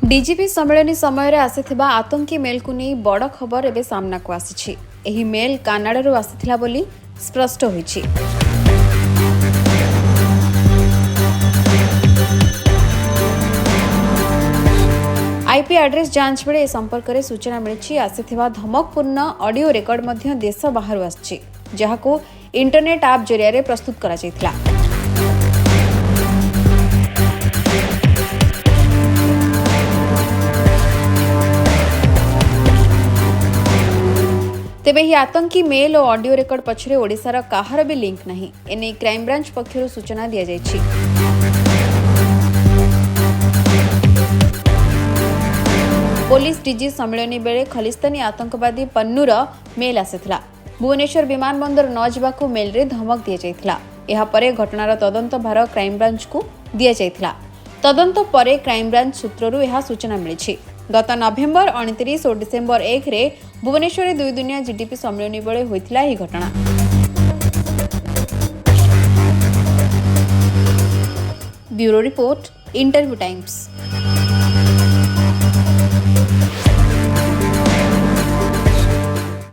DGP सम्मेलन समय आसीथिबा आतंकी मेल को नहीं बड़ खबर एबे सामना को आसीछि। एही मेल कानाडारू आसीथिला बोली स्पष्ट होईछि। आईपी एड्रेस जांच बेले संपर्क में सूचना मिली आसीथिबा धमकपूर्ण ऑडियो रेकर्ड मध्य देश बाहर आछि, जहाको इंटरनेट आप जरिया प्रस्तुत करा जायथिला। तेबे ही आतंकी मेल और ऑडियो रेकर्ड पछरे ओडिशार काहार भी लिंक नहीं, एने क्राइमब्रांच पक्षरु सूचना दिया जायछि। पुलिस डीजी सम्मेलन बेले खलिस्तानी आतंकवादी पन्नूर मेल आसीथिला। भुवनेश्वर विमानबंदर न जावाकू मेल रे धमक दिया जायथिला। एहा परे घटनार तदंत भार क्राइमब्रांच को दिया जायथिला। तदंत परे क्राइमब्रांच सूत्ररु एहा सूचना मिलिछि। गत नवेम्बर 29 और डिसेम्बर 1 रे भुवनेश्वर 2 दुनिया जीडीपी सम्मेलन बेले होइथिला ही घटना। Bureau report, interview times.